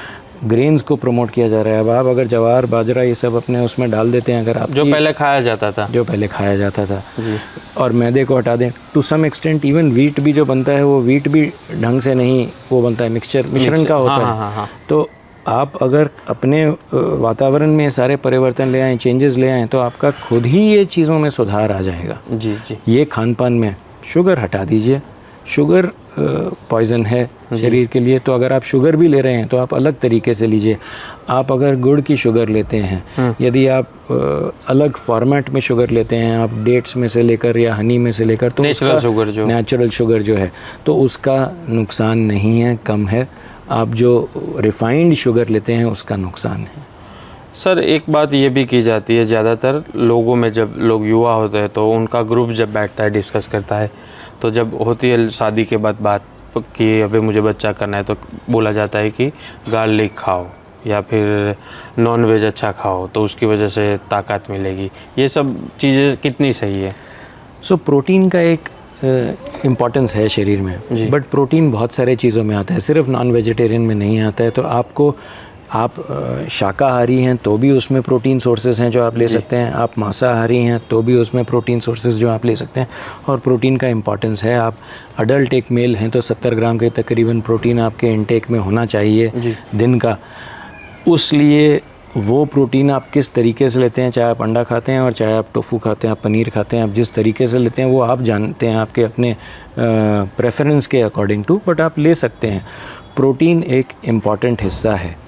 ग्रेन्स को प्रमोट किया जा रहा है। अब आप अगर ज्वार, बाजरा ये सब अपने उसमें डाल देते हैं, अगर आप जो पहले खाया जाता था, जी, और मैदे को हटा दें, to some extent even wheat भी जो बनता है वो वीट भी ढंग से नहीं वो बनता है, मिश्रण का होता है। हाँ। तो आप अगर अपने वातावरण में सारे परिवर्तन ले आएँ, चेंजेस ले आएँ, तो आपका खुद ही ये चीज़ों में सुधार आ जाएगा। जी जी। ये खान पान में शुगर हटा दीजिए। शुगर पॉइज़न है शरीर के लिए, तो अगर आप शुगर भी ले रहे हैं तो आप अलग तरीके से लीजिए। आप अगर गुड़ की शुगर लेते हैं, यदि आप अलग फॉर्मेट में शुगर लेते हैं, आप डेट्स में से लेकर या हनी में से लेकर, तो नेचुरल शुगर जो है तो उसका नुकसान नहीं है, कम है। आप जो रिफाइंड शुगर लेते हैं उसका नुकसान है। सर एक बात ये भी की जाती है ज़्यादातर लोगों में, जब लोग युवा होते हैं तो उनका ग्रुप जब बैठता है डिस्कस करता है, तो जब होती है शादी के बाद बात कि अभी मुझे बच्चा करना है, तो बोला जाता है कि गार्लिक खाओ या फिर नॉन वेज अच्छा खाओ तो उसकी वजह से ताकत मिलेगी। ये सब चीज़ें कितनी सही है? सो प्रोटीन का एक इम्पॉर्टेंस है शरीर में, बट प्रोटीन बहुत सारे चीज़ों में आता है, सिर्फ नॉन वेजिटेरियन में नहीं आता है। तो आपको आप शाकाहारी हैं तो भी उसमें प्रोटीन सोर्सेज हैं जो आप ले सकते हैं, आप मांसाहारी हैं तो भी उसमें प्रोटीन सोर्सेज जो आप ले सकते हैं। और प्रोटीन का इम्पॉर्टेंस है, आप अडल्ट एक मेल हैं तो 70 ग्राम के तकरीबन प्रोटीन आपके इनटेक में होना चाहिए दिन का। उसलिए वो प्रोटीन आप किस तरीके से लेते हैं, चाहे आप अंडा खाते हैं और चाहे आप टोफू खाते हैं, आप पनीर खाते हैं, आप जिस तरीके से लेते हैं वो आप जानते हैं आपके अपने प्रेफरेंस के अकॉर्डिंग टू, बट आप ले सकते हैं। प्रोटीन एक इम्पॉर्टेंट हिस्सा है।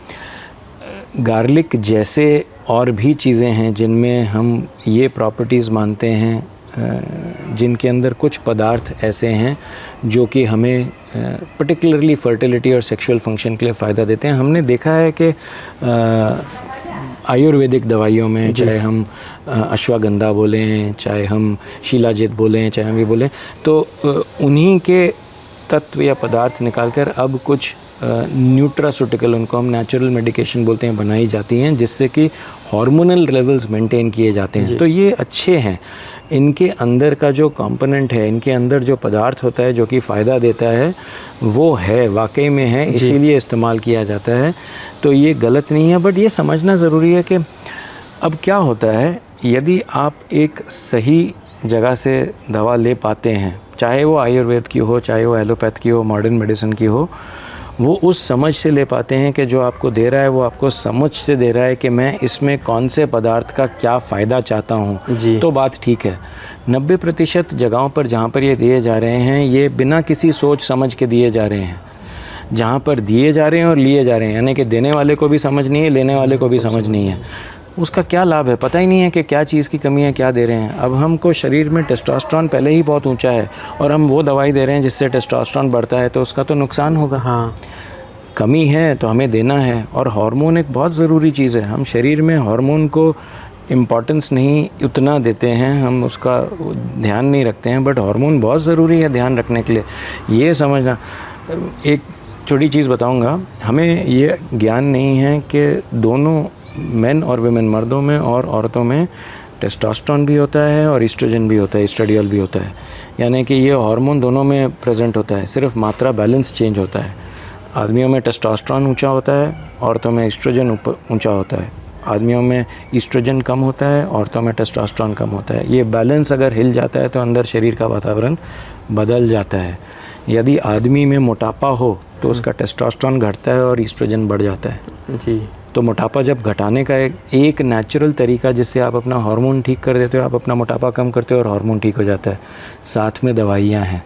गार्लिक जैसे और भी चीज़ें हैं जिनमें हम ये प्रॉपर्टीज़ मानते हैं, जिनके अंदर कुछ पदार्थ ऐसे हैं जो कि हमें पर्टिकुलरली फर्टिलिटी और सेक्सुअल फंक्शन के लिए फ़ायदा देते हैं। हमने देखा है कि आयुर्वेदिक दवाइयों में, चाहे हम अश्वगंधा बोलें, चाहे हम शिलाजित बोलें, चाहे हम ये बोलें, तो उन्हीं के तत्व या पदार्थ निकालकर अब कुछ न्यूट्रासूटिकल, उनको हम नेचुरल मेडिकेशन बोलते हैं, बनाई जाती हैं जिससे कि हार्मोनल लेवल्स मेंटेन किए जाते हैं। तो ये अच्छे हैं। इनके अंदर का जो कंपोनेंट है, इनके अंदर जो पदार्थ होता है जो कि फ़ायदा देता है, वो है, वाकई में है, इसीलिए इस्तेमाल किया जाता है। तो ये गलत नहीं है, बट ये समझना ज़रूरी है कि अब क्या होता है, यदि आप एक सही जगह से दवा ले पाते हैं, चाहे वो आयुर्वेद की हो, चाहे वो एलोपैथ की हो, मॉडर्न मेडिसिन की हो, वो उस समझ से ले पाते हैं कि जो आपको दे रहा है वो आपको समझ से दे रहा है कि मैं इसमें कौन से पदार्थ का क्या फ़ायदा चाहता हूँ, तो बात ठीक है। 90% जगहों पर जहाँ पर ये दिए जा रहे हैं, ये बिना किसी सोच समझ के दिए जा रहे हैं। जहाँ पर दिए जा रहे हैं और लिए जा रहे हैं, यानी कि देने वाले को भी समझ नहीं है, लेने वाले को भी समझ नहीं है, उसका क्या लाभ है, पता ही नहीं है कि क्या चीज़ की कमी है, क्या दे रहे हैं। अब हमको शरीर में टेस्टोस्टेरोन पहले ही बहुत ऊंचा है और हम वो दवाई दे रहे हैं जिससे टेस्टोस्टेरोन बढ़ता है, तो उसका तो नुकसान होगा। हाँ, कमी है तो हमें देना है। और हार्मोन एक बहुत ज़रूरी चीज़ है। हम शरीर में हार्मोन को इम्पॉर्टेंस नहीं उतना देते हैं, हम उसका ध्यान नहीं रखते हैं, बट हार्मोन बहुत ज़रूरी है ध्यान रखने के लिए। ये समझना, एक छोटी चीज़ बताऊँगा, हमें ये ज्ञान नहीं है कि दोनों मेन और विमेन, मर्दों में और औरतों में टेस्टोस्टेरोन भी होता है और ईस्ट्रोजन भी होता है, ईस्ट्रेडियोल भी होता है। यानी कि ये हार्मोन दोनों में प्रेजेंट होता है, सिर्फ मात्रा बैलेंस चेंज होता है। आदमियों में टेस्टोस्टेरोन ऊंचा होता है, औरतों में ईस्ट्रोजन ऊंचा होता है। आदमियों में ईस्ट्रोजन कम होता है, औरतों में टेस्टोस्टेरोन कम होता है। ये बैलेंस अगर हिल जाता है तो अंदर शरीर का वातावरण बदल जाता है। यदि आदमी में मोटापा हो तो उसका टेस्टोस्टेरोन घटता है और ईस्ट्रोजन बढ़ जाता है जी। तो मोटापा जब घटाने का एक नेचुरल तरीका जिससे आप अपना हार्मोन ठीक कर देते हो, आप अपना मोटापा कम करते हो और हार्मोन ठीक हो जाता है। साथ में दवाइयाँ हैं,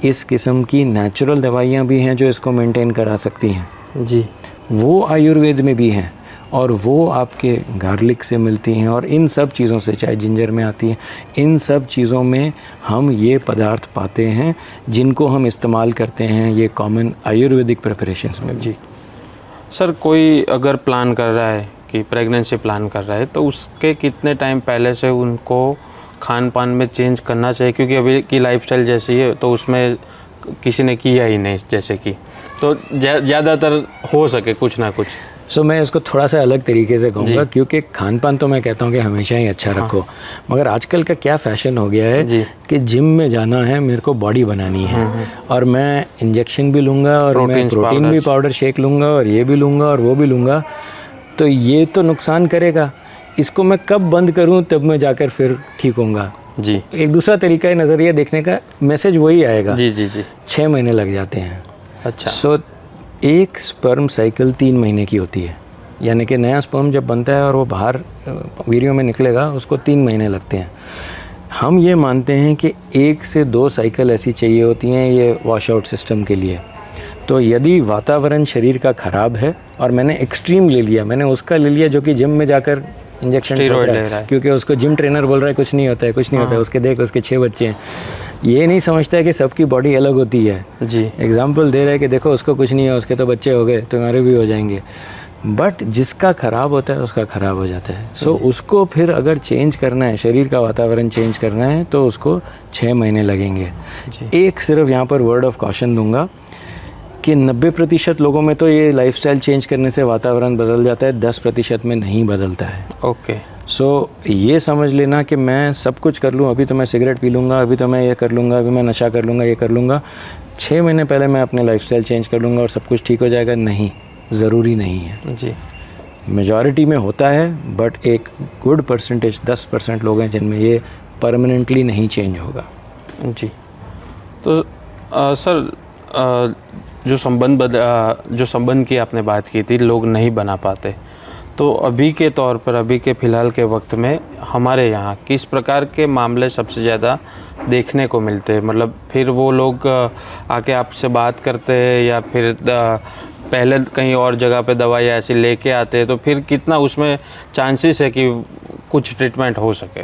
इस किस्म की नेचुरल दवाइयाँ भी हैं जो इसको मेंटेन करा सकती हैं जी। वो आयुर्वेद में भी हैं और वो आपके गार्लिक से मिलती हैं और इन सब चीज़ों से, चाहे जिंजर में आती हैं, इन सब चीज़ों में हम ये पदार्थ पाते हैं जिनको हम इस्तेमाल करते हैं ये कॉमन आयुर्वेदिक प्रिपरेशंस में जी। सर कोई अगर प्लान कर रहा है कि प्रेगनेंसी प्लान कर रहा है तो उसके कितने टाइम पहले से उनको खान पान में चेंज करना चाहिए? क्योंकि अभी की लाइफस्टाइल जैसी है तो उसमें किसी ने किया ही नहीं, जैसे कि तो ज़्यादातर हो सके कुछ ना कुछ। सो मैं इसको थोड़ा सा अलग तरीके से कहूँगा, क्योंकि खान पान तो मैं कहता हूँ कि हमेशा ही अच्छा रखो, मगर आजकल का क्या फ़ैशन हो गया है कि जिम में जाना है, मेरे को बॉडी बनानी है और मैं इंजेक्शन भी लूँगा और मैं प्रोटीन भी पाउडर शेक लूँगा और ये भी लूँगा और वो भी लूँगा, तो ये तो नुकसान करेगा। इसको मैं कब बंद करूँ तब मैं जाकर फिर ठीक होऊंगा जी। एक दूसरा तरीका है नज़रिया देखने का, मैसेज वही आएगा जी जी जी। 6 महीने लग जाते हैं। अच्छा। सो एक स्पर्म साइकिल 3 महीने की होती है, यानी कि नया स्पर्म जब बनता है और वो बाहर वीर्यों में निकलेगा उसको 3 महीने लगते हैं। हम ये मानते हैं कि 1 से 2 साइकिल ऐसी चाहिए होती हैं ये वॉश आउट सिस्टम के लिए। तो यदि वातावरण शरीर का ख़राब है और मैंने एक्सट्रीम ले लिया, मैंने उसका ले लिया जो कि जिम में जाकर इंजेक्शन ले रहा है, क्योंकि उसको जिम ट्रेनर बोल रहा है कुछ नहीं होता है, कुछ नहीं होता है, उसके देख उसके 6 बच्चे हैं, ये नहीं समझता है कि सबकी बॉडी अलग होती है जी। एग्जाम्पल दे रहा है कि देखो उसको कुछ नहीं है, उसके तो बच्चे हो गए, तुम्हारे भी हो जाएंगे। बट जिसका ख़राब होता है उसका ख़राब हो जाता है। सो उसको फिर अगर चेंज करना है, शरीर का वातावरण चेंज करना है, तो उसको 6 महीने लगेंगे। एक सिर्फ यहाँ पर वर्ड ऑफ कॉशन दूंगा कि 90% लोगों में तो ये लाइफस्टाइल चेंज करने से वातावरण बदल जाता है, 10% में नहीं बदलता है। ओके। सो ये समझ लेना कि मैं सब कुछ कर लूँ, अभी तो मैं सिगरेट पी लूँगा, अभी तो मैं ये कर लूँगा, अभी मैं नशा कर लूँगा, ये कर लूँगा, 6 महीने पहले मैं अपने लाइफस्टाइल चेंज कर लूँगा और सब कुछ ठीक हो जाएगा, नहीं, ज़रूरी नहीं है जी। मेजॉरिटी में होता है, बट एक गुड परसेंटेज 10% लोग हैं जिनमें ये परमानेंटली नहीं चेंज होगा। जी। तो सर जो संबंध की आपने बात की थी, लोग नहीं बना पाते, तो अभी के तौर पर, अभी के फ़िलहाल के वक्त में हमारे यहाँ किस प्रकार के मामले सबसे ज़्यादा देखने को मिलते हैं? मतलब फिर वो लोग आके आपसे बात करते हैं या फिर पहले कहीं और जगह पे दवाई ऐसी लेके आते हैं, तो फिर कितना उसमें चांसेस है कि कुछ ट्रीटमेंट हो सके?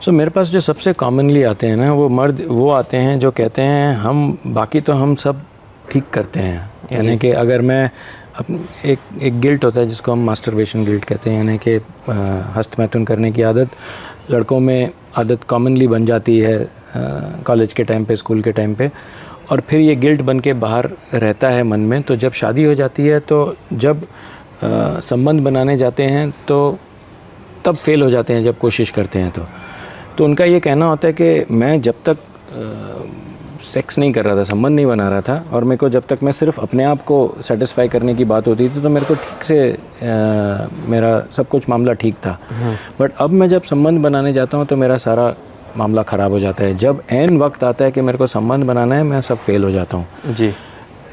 सो मेरे पास जो सबसे कॉमनली आते हैं ना, वो मर्द वो आते हैं जो कहते हैं हम बाकी तो हम सब ठीक करते हैं, यानी कि अगर मैं एक गिल्ट होता है जिसको हम मास्टरबेशन गिल्ट कहते हैं, यानी कि हस्तमैथुन करने की आदत लड़कों में आदत कॉमनली बन जाती है कॉलेज के टाइम पे, स्कूल के टाइम पे, और फिर ये गिल्ट बन के बाहर रहता है मन में। तो जब शादी हो जाती है, तो जब संबंध बनाने जाते हैं तो तब फेल हो जाते हैं, जब कोशिश करते हैं तो उनका ये कहना होता है कि मैं जब तक सेक्स नहीं कर रहा था, संबंध नहीं बना रहा था, और मेरे को जब तक मैं सिर्फ अपने आप को सेटिस्फाई करने की बात होती थी तो मेरे को ठीक से मेरा सब कुछ मामला ठीक था, बट अब मैं जब संबंध बनाने जाता हूँ तो मेरा सारा मामला ख़राब हो जाता है। जब एन वक्त आता है कि मेरे को संबंध बनाना है, मैं सब फेल हो जाता हूँ। जी।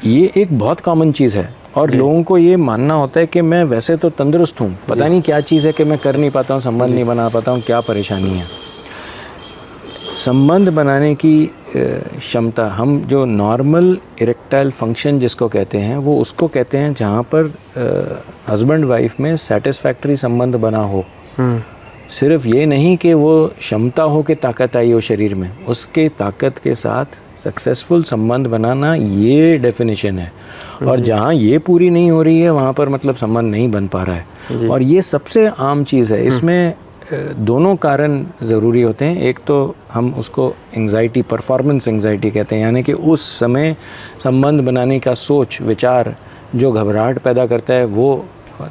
ये एक बहुत कॉमन चीज़ है, और लोगों को ये मानना होता है कि मैं वैसे तो तंदुरुस्त हूँ, पता नहीं क्या चीज़ है कि मैं कर नहीं पाता हूँ, संबंध नहीं बना पाता हूँ, क्या परेशानी है। संबंध बनाने की क्षमता, हम जो नॉर्मल इरेक्टाइल फंक्शन जिसको कहते हैं, वो उसको कहते हैं जहाँ पर हस्बैंड वाइफ में सेटिस्फैक्टरी संबंध बना हो। सिर्फ ये नहीं कि वो क्षमता हो कि ताकत आई हो शरीर में, उसके ताकत के साथ सक्सेसफुल संबंध बनाना, ये डेफिनेशन है। और जहाँ ये पूरी नहीं हो रही है वहाँ पर मतलब संबंध नहीं बन पा रहा है, और ये सबसे आम चीज़ है। इसमें दोनों कारण ज़रूरी होते हैं। एक तो हम उसको एंग्जाइटी, परफॉर्मेंस एंग्जाइटी कहते हैं, यानी कि उस समय संबंध बनाने का सोच विचार जो घबराहट पैदा करता है वो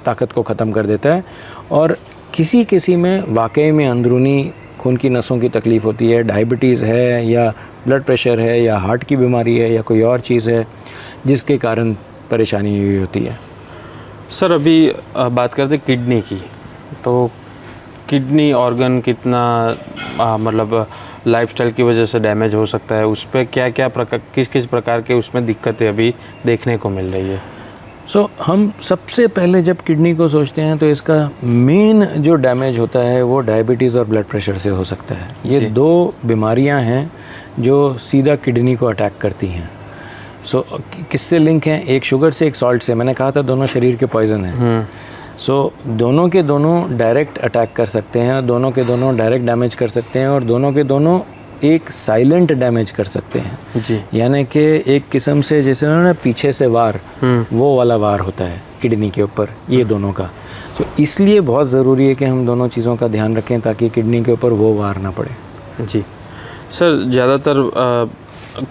ताकत को ख़त्म कर देता है। और किसी किसी में वाकई में अंदरूनी खून की नसों की तकलीफ़ होती है, डायबिटीज़ है या ब्लड प्रेशर है या हार्ट की बीमारी है या कोई और चीज़ है जिसके कारण परेशानी हुई होती है। सर अभी बात करते किडनी की, तो किडनी ऑर्गन कितना मतलब लाइफस्टाइल की वजह से डैमेज हो सकता है, उस पर क्या क्या प्रकार, किस किस प्रकार के उसमें दिक्कतें अभी देखने को मिल रही है? हम सबसे पहले जब किडनी को सोचते हैं तो इसका मेन जो डैमेज होता है वो डायबिटीज़ और ब्लड प्रेशर से हो सकता है। ये दो बीमारियां हैं जो सीधा किडनी को अटैक करती हैं। किससे लिंक हैं? एक शुगर से, एक सॉल्ट से। मैंने कहा था दोनों शरीर के पॉइजन हैं। दोनों के दोनों डायरेक्ट अटैक कर सकते हैं, दोनों के दोनों डायरेक्ट डैमेज कर सकते हैं, और दोनों के दोनों एक साइलेंट डैमेज कर सकते हैं जी। यानी कि एक किस्म से जैसे ना पीछे से वार, वो वाला वार होता है किडनी के ऊपर, ये दोनों का। इसलिए बहुत ज़रूरी है कि हम दोनों चीज़ों का ध्यान रखें ताकि किडनी के ऊपर वो वार ना पड़े। जी सर, ज़्यादातर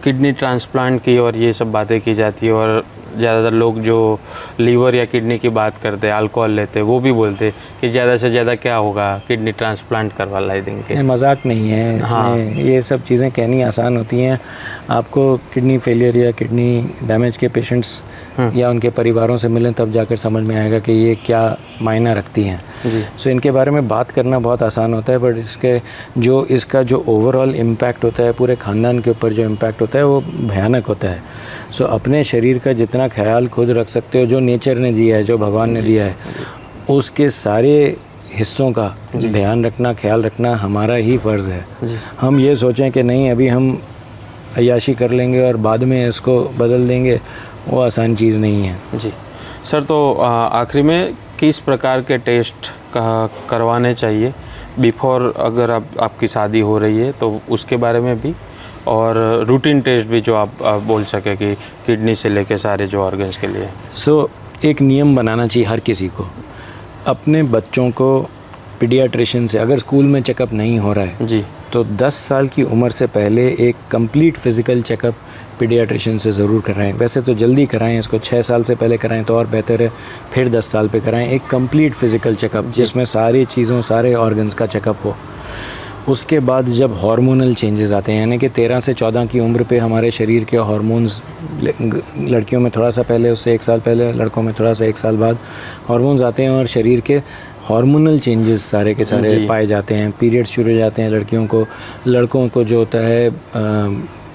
किडनी ट्रांसप्लांट की और ये सब बातें की जाती है, और ज़्यादातर लोग जो लीवर या किडनी की बात करते हैं, अल्कोहल लेते हैं, वो भी बोलते हैं कि ज़्यादा से ज़्यादा क्या होगा, किडनी ट्रांसप्लांट करवा ला देंगे। मजाक नहीं है। हाँ, ये सब चीज़ें कहनी आसान होती हैं। आपको किडनी फेलियर या किडनी डैमेज के पेशेंट्स या उनके परिवारों से मिलें तब जाकर समझ में आएगा कि ये क्या मायना रखती हैं। इनके बारे में बात करना बहुत आसान होता है, बट इसका जो ओवरऑल इम्पैक्ट होता है, पूरे ख़ानदान के ऊपर जो इम्पैक्ट होता है वो भयानक होता है। अपने शरीर का जितना ख्याल खुद रख सकते हो, जो नेचर ने दिया है, जो भगवान ने दिया है, उसके सारे हिस्सों का ध्यान रखना, ख्याल रखना हमारा ही फ़र्ज़ है। हम ये सोचें कि नहीं अभी हम अय्याशी कर लेंगे और बाद में इसको बदल देंगे, वो आसान चीज़ नहीं है। जी सर, तो आखिरी में किस प्रकार के टेस्ट करवाने चाहिए बिफोर, अगर आपकी शादी हो रही है तो उसके बारे में भी, और रूटीन टेस्ट भी जो आप बोल सके कि किडनी से लेके सारे जो ऑर्गन्स के लिए? एक नियम बनाना चाहिए हर किसी को, अपने बच्चों को पीडियाट्रिशियन से, अगर स्कूल में चेकअप नहीं हो रहा है जी, तो 10 साल की उम्र से पहले एक कंप्लीट फिज़िकल चेकअप पीडियाट्रिशियन से ज़रूर कराएं। वैसे तो जल्दी कराएं, इसको 6 साल से पहले कराएं तो और बेहतर है, फिर 10 साल पे कराएं एक कंप्लीट फ़िज़िकल चेकअप जिसमें सारी चीज़ों, सारे ऑर्गन्स का चेकअप हो। उसके बाद जब हार्मोनल चेंजेस आते हैं, यानी कि 13 से 14 की उम्र पे हमारे शरीर के हार्मोन्स, लड़कियों में थोड़ा सा पहले, उससे 1 साल पहले, लड़कों में थोड़ा सा 1 साल बाद हार्मोन्स आते हैं और शरीर के हार्मोनल चेंजेस सारे के सारे पाए जाते हैं। पीरियड्स शुरू हो जाते हैं लड़कियों को, लड़कों को जो होता है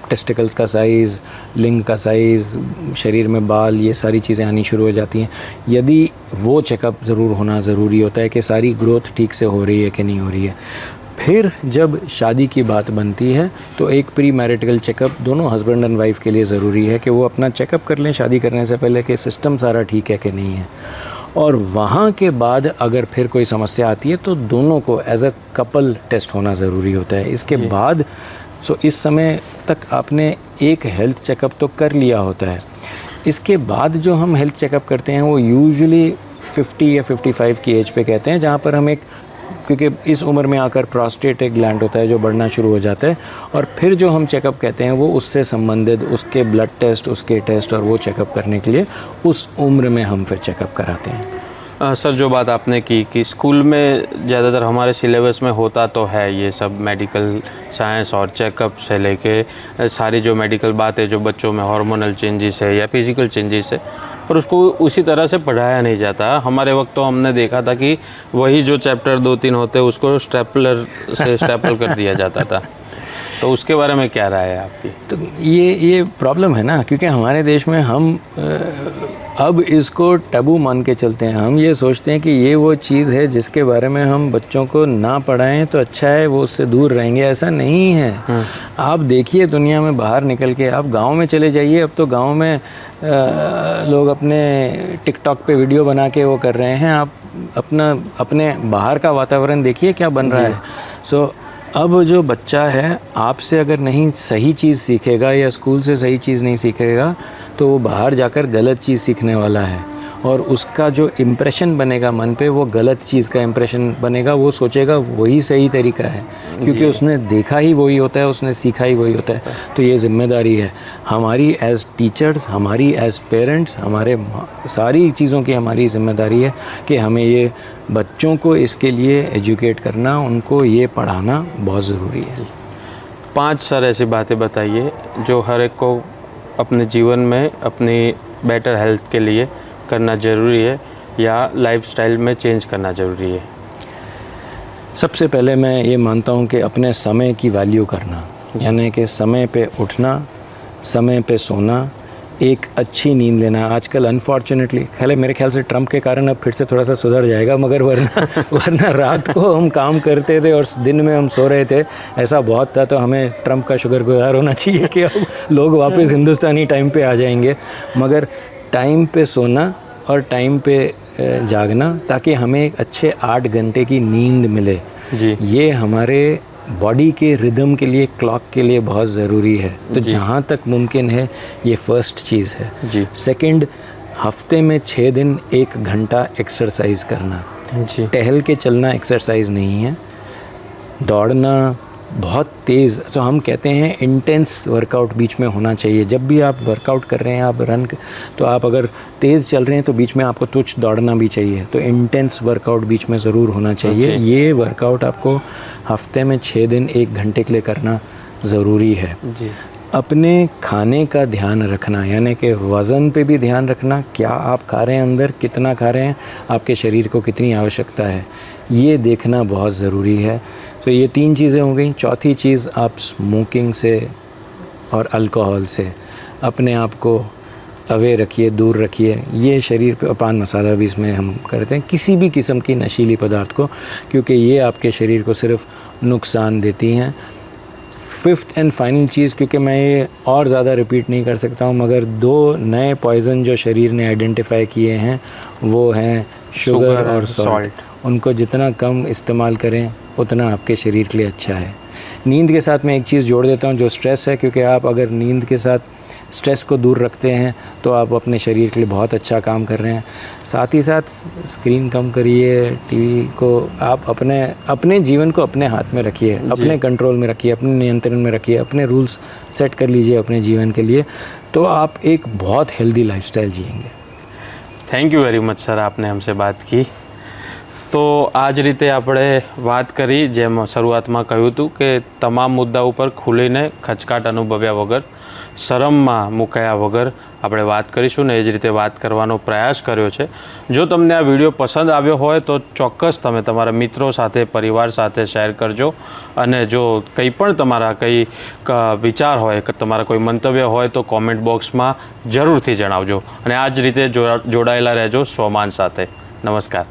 टेस्टिकल्स का साइज़, लिंग का साइज़, शरीर में बाल, ये सारी चीज़ें आनी शुरू हो जाती हैं। यदि वो चेकअप ज़रूर होना ज़रूरी होता है कि सारी ग्रोथ ठीक से हो रही है कि नहीं हो रही है। फिर जब शादी की बात बनती है तो एक प्री मैरिटल चेकअप दोनों हस्बैंड एंड वाइफ के लिए ज़रूरी है कि वो अपना चेकअप कर लें शादी करने से पहले कि सिस्टम सारा ठीक है कि नहीं है। और वहाँ के बाद अगर फिर कोई समस्या आती है तो दोनों को एज अ कपल टेस्ट होना ज़रूरी होता है। इसके बाद इस समय तक आपने एक हेल्थ चेकअप तो कर लिया होता है। इसके बाद जो हम हेल्थ चेकअप करते हैं वो यूजुअली 50 या 55 की एज पे कहते हैं, जहाँ पर हम क्योंकि इस उम्र में आकर प्रोस्टेट एक ग्लैंड होता है जो बढ़ना शुरू हो जाता है, और फिर जो हम चेकअप कहते हैं वो उससे संबंधित उसके ब्लड टेस्ट, उसके टेस्ट और वो चेकअप करने के लिए उस उम्र में हम फिर चेकअप कराते हैं। सर, जो बात आपने की कि स्कूल में ज़्यादातर हमारे सिलेबस में होता तो है ये सब मेडिकल साइंस और चेकअप से लेके सारी जो मेडिकल बातें जो बच्चों में हार्मोनल चेंजेस है या फिज़िकल चेंजेस है, पर उसको उसी तरह से पढ़ाया नहीं जाता। हमारे वक्त तो हमने देखा था कि वही जो चैप्टर 2-3 होते उसको स्टेपलर से स्टेपल कर दिया जाता था। तो उसके बारे में क्या राय है आपकी? तो ये प्रॉब्लम है ना, क्योंकि हमारे देश में हम अब इसको टैबू मान के चलते हैं। हम ये सोचते हैं कि ये वो चीज़ है जिसके बारे में हम बच्चों को ना पढ़ाएं तो अच्छा है, वो उससे दूर रहेंगे। ऐसा नहीं है। आप देखिए दुनिया में बाहर निकल के, आप गांव में चले जाइए, अब तो गांव में लोग अपने टिकटॉक पे वीडियो बना के वो कर रहे हैं। आप अपने बाहर का वातावरण देखिए क्या बन रहा है। अब जो बच्चा है आपसे अगर नहीं सही चीज़ सीखेगा या स्कूल से सही चीज़ नहीं सीखेगा तो वो बाहर जाकर गलत चीज़ सीखने वाला है, और उसका जो इम्प्रेशन बनेगा मन पे वो गलत चीज़ का इम्प्रेशन बनेगा। वो सोचेगा वही सही तरीका है क्योंकि उसने देखा ही वही होता है, उसने सीखा ही वही होता है। तो ये ज़िम्मेदारी है हमारी एज़ टीचर्स, हमारी एज़ पेरेंट्स, हमारे सारी चीज़ों की हमारी ज़िम्मेदारी है कि हमें ये बच्चों को इसके लिए एजुकेट करना, उनको ये पढ़ाना बहुत ज़रूरी है। 5 सर ऐसी बातें बताइए जो हर एक को अपने जीवन में अपनी बेटर हेल्थ के लिए करना ज़रूरी है या लाइफस्टाइल में चेंज करना ज़रूरी है। सबसे पहले मैं ये मानता हूँ कि अपने समय की वैल्यू करना, यानी कि समय पे उठना, समय पे सोना, एक अच्छी नींद लेना। आजकल अनफॉर्चुनेटली मेरे ख्याल से ट्रम्प के कारण अब फिर से थोड़ा सा सुधर जाएगा, मगर वरना रात को हम काम करते थे और दिन में हम सो रहे थे, ऐसा बहुत था। तो हमें ट्रम्प का शुक्रगुजार होना चाहिए कि अब लोग वापस हिंदुस्तानी टाइम पे आ जाएंगे। मगर टाइम पे सोना और टाइम पे जागना, ताकि हमें एक अच्छे 8 घंटे की नींद मिले जी। ये हमारे बॉडी के रिदम के लिए, क्लॉक के लिए बहुत ज़रूरी है। तो जहाँ तक मुमकिन है ये फ़र्स्ट चीज़ है जी। सेकंड, हफ्ते में 6 दिन 1 घंटा एक्सरसाइज करना जी। टहल के चलना एक्सरसाइज नहीं है, दौड़ना बहुत तेज़। तो हम कहते हैं इंटेंस वर्कआउट बीच में होना चाहिए। जब भी आप वर्कआउट कर रहे हैं, आप तो आप अगर तेज़ चल रहे हैं तो बीच में आपको कुछ दौड़ना भी चाहिए। तो इंटेंस वर्कआउट बीच में ज़रूर होना चाहिए। ये वर्कआउट आपको हफ्ते में 6 दिन 1 घंटे के लिए करना ज़रूरी है जी। अपने खाने का ध्यान रखना, यानी कि वज़न पे भी ध्यान रखना, क्या आप खा रहे हैं, अंदर कितना खा रहे हैं, आपके शरीर को कितनी आवश्यकता है, ये देखना बहुत ज़रूरी है। तो ये 3 चीज़ें हो गई। चौथी चीज़, आप स्मोकिंग से और अल्कोहल से अपने आप को अवे रखिए, दूर रखिए। ये शरीर पे, पान मसाला भी इसमें हम करते हैं, किसी भी किस्म की नशीली पदार्थ को, क्योंकि ये आपके शरीर को सिर्फ नुकसान देती हैं। 5th एंड फाइनल चीज़, क्योंकि मैं ये और ज़्यादा रिपीट नहीं कर सकता हूँ, मगर 2 नए पॉइज़न जो शरीर ने आइडेंटिफाई किए हैं वो हैं शुगर और सॉल्ट। उनको जितना कम इस्तेमाल करें उतना आपके शरीर के लिए अच्छा है। नींद के साथ मैं एक चीज़ जोड़ देता हूँ जो स्ट्रेस है, क्योंकि आप अगर नींद के साथ स्ट्रेस को दूर रखते हैं तो आप अपने शरीर के लिए बहुत अच्छा काम कर रहे हैं। साथ ही साथ स्क्रीन कम करिए, टीवी को आप अपने जीवन को अपने हाथ में रखिए, अपने कंट्रोल में रखिए, अपने नियंत्रण में रखिए, अपने रूल्स सेट कर लीजिए अपने जीवन के लिए, तो आप एक बहुत हेल्दी लाइफस्टाइल जिएंगे। Thank you very much sir, આપને हमसे વાત की। તો આ જ રીતે આપણે વાત કરી, જેમ શરૂઆતમાં કહ્યું હતું કે તમામ મુદ્દા ઉપર ખુલીને ખચકાટ અનુભવ્યા વગર, શરમમાં મુકાયા વગર આપણે વાત કરીશું ને એ જ રીતે વાત કરવાનો પ્રયાસ કર્યો છે। જો તમને આ વિડીયો પસંદ આવ્યો હોય તો ચોક્કસ તમે તમારા મિત્રો સાથે, પરિવાર સાથે શેર કરજો, અને જો કંઈ પણ તમારા કંઈ વિચાર હોય કે તમારા કોઈ મંતવ્ય હોય તો કોમેન્ટ બોક્સમાં જરૂરથી જણાવજો, અને આ જ રીતે જોડાયેલા રહેજો સ્વમાન સાથે। નમસ્કાર।